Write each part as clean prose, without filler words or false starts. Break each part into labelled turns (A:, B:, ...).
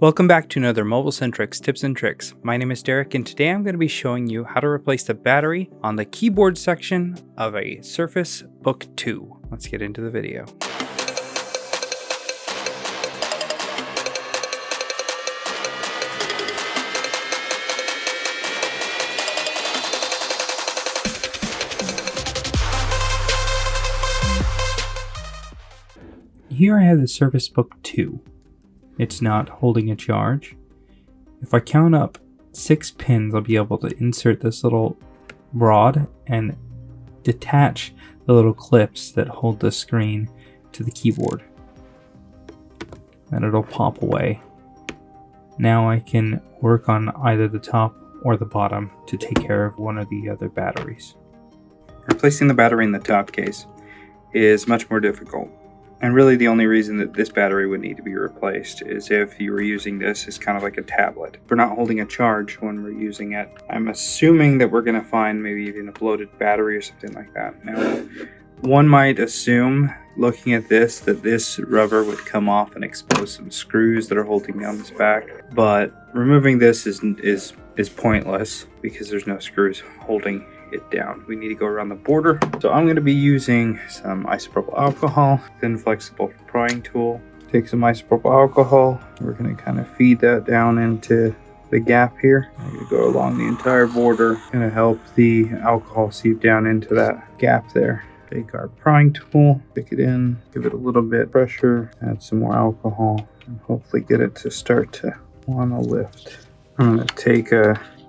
A: Welcome back to another Mobilesentrix tips and tricks. My name is Derek and today I'm going to be showing you how to replace the battery on the keyboard section of a Surface Book 2. Let's get into the video. Here I have the Surface Book 2. It's not holding a charge. If I count up 6 pins, I'll be able to insert this little rod and detach the little clips that hold the screen to the keyboard. And it'll pop away. Now I can work on either the top or the bottom to take care of one of the other batteries. Replacing the battery in the top case is much more difficult. And really the only reason that this battery would need to be replaced is if you were using this as kind of like a tablet. We're not holding a charge when we're using it. I'm assuming that we're going to find maybe even a bloated battery or something like that. Now, one might assume, looking at this, that this rubber would come off and expose some screws that are holding down this back. But removing this is pointless because there's no screws holding it down. We need to go around the border. So I'm going to be using some isopropyl alcohol, thin flexible prying tool. Take some isopropyl alcohol. We're going to kind of feed that down into the gap here. I'm going to go along the entire border. Going to help the alcohol seep down into that gap there. Take our prying tool, stick it in, give it a little bit of pressure, add some more alcohol, and hopefully get it to start to want to lift. I'm going to take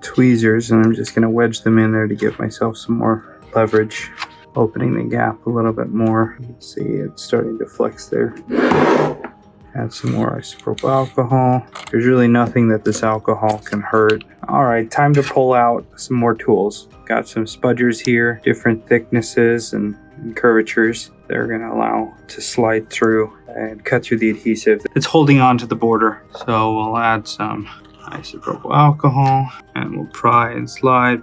A: tweezers and I'm just going to wedge them in there to give myself some more leverage, opening the gap a little bit more. You can see it's starting to flex there. Add some more isopropyl alcohol. There's really nothing that this alcohol can hurt. Alright, time to pull out some more tools. Got some spudgers here, different thicknesses and curvatures. They're going to allow to slide through and cut through the adhesive that's holding on to the border. So we'll add some isopropyl alcohol and we'll pry and slide.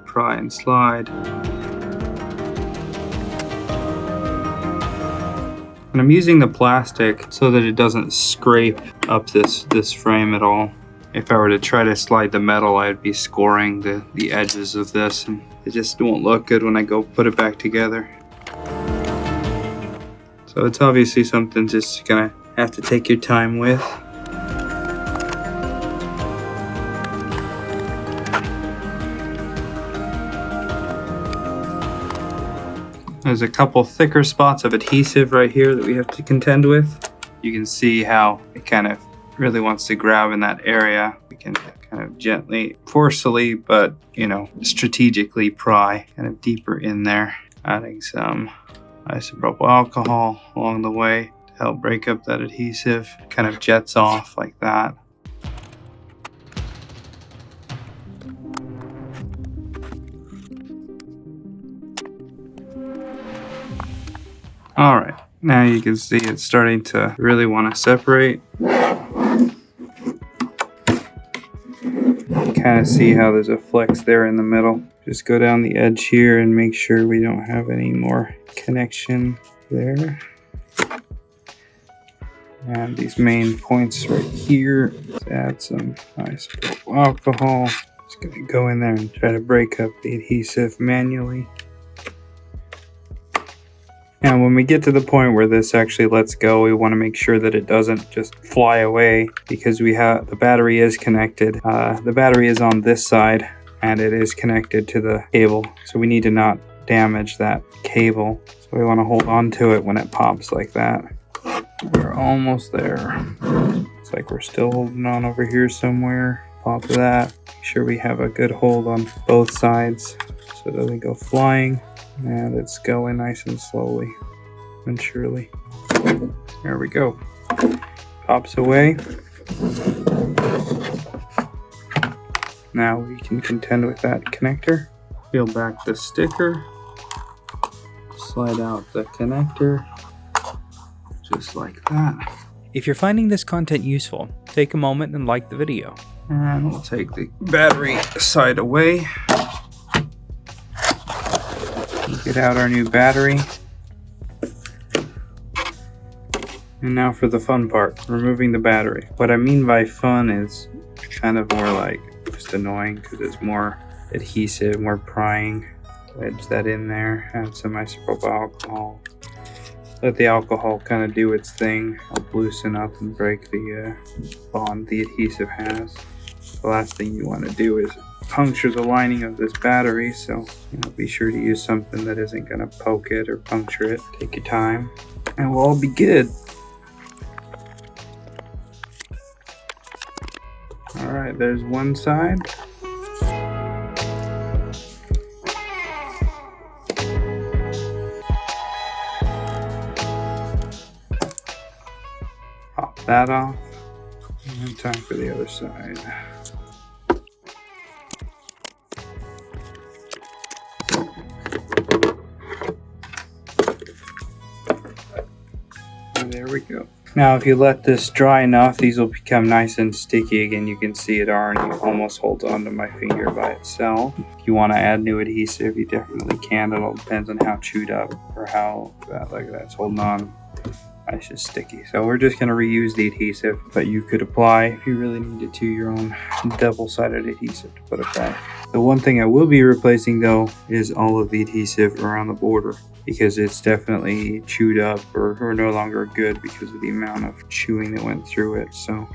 A: And I'm using the plastic so that it doesn't scrape up this frame at all. If I were to try to slide the metal, I'd be scoring the edges of this and it just won't look good when I go put it back together. So it's obviously something just gonna have to take your time with. There's a couple thicker spots of adhesive right here that we have to contend with. You can see how it kind of really wants to grab in that area. We can kind of gently, forcefully, but strategically pry kind of deeper in there. Adding some isopropyl alcohol along the way to help break up that adhesive. Kind of jets off like that. Alright, now you can see it's starting to really want to separate. Kind of see how there's a flex there in the middle. Just go down the edge here and make sure we don't have any more connection there. And these main points right here, let's add some isopropyl alcohol. Just going to go in there and try to break up the adhesive manually. And when we get to the point where this actually lets go, we want to make sure that it doesn't just fly away because the battery is connected. The battery is on this side and it is connected to the cable. So we need to not damage that cable. So we want to hold on to it when it pops like that. We're almost there. Looks like we're still holding on over here somewhere. Pop that. Make sure we have a good hold on both sides so it doesn't go flying. And it's going nice and slowly and surely. There we go. Pops away. Now we can contend with that connector. Peel back the sticker. Slide out the connector. Just like that. If you're finding this content useful, take a moment and like the video. And we'll take the battery side away. Get out our new battery. And now for the fun part, removing the battery. What I mean by fun is kind of more like just annoying because it's more adhesive, more prying. Wedge that in there, add some isopropyl alcohol. Let the alcohol kind of do its thing, help loosen up and break the bond the adhesive has. The last thing you want to do is puncture the lining of this battery, so be sure to use something that isn't going to poke it or puncture it. Take your time and we'll all be good. Alright, there's one side. Pop that off. And time for the other side. And there we go. Now if you let this dry enough, these will become nice and sticky. Again, you can see it already almost holds onto my finger by itself. If you want to add new adhesive, you definitely can. It all depends on how chewed up or how like that's holding on. It's just sticky. So we're just going to reuse the adhesive, but you could apply, if you really needed to, your own double-sided adhesive to put it back. The one thing I will be replacing though is all of the adhesive around the border, because it's definitely chewed up or no longer good because of the amount of chewing that went through it. So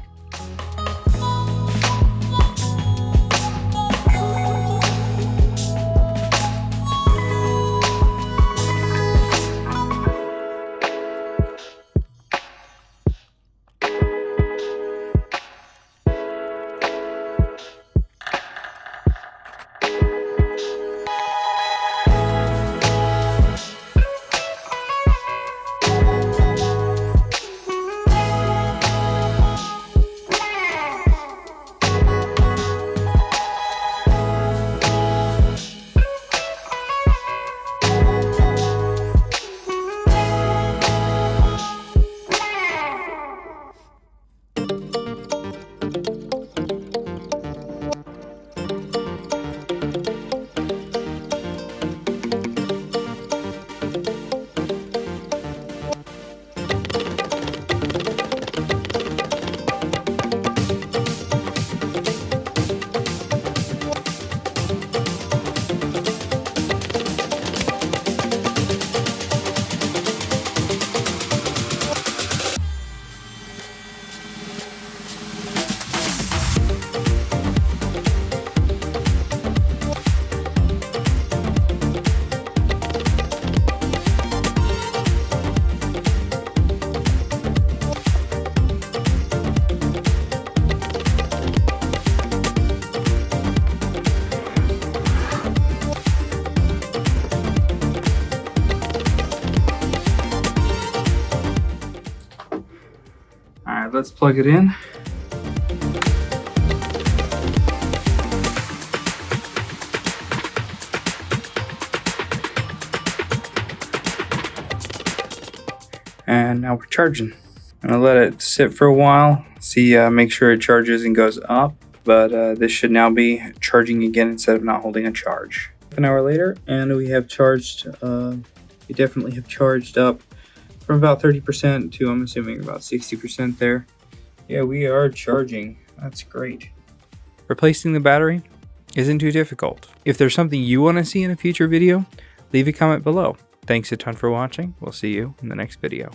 A: alright, let's plug it in. And now we're charging. I'm gonna let it sit for a while, see, make sure it charges and goes up, but this should now be charging again instead of not holding a charge. An hour later, and we have charged, we definitely have charged up from about 30% to, I'm assuming, about 60% there. Yeah, we are charging. That's great. Replacing the battery isn't too difficult. If there's something you want to see in a future video, leave a comment below. Thanks a ton for watching. We'll see you in the next video.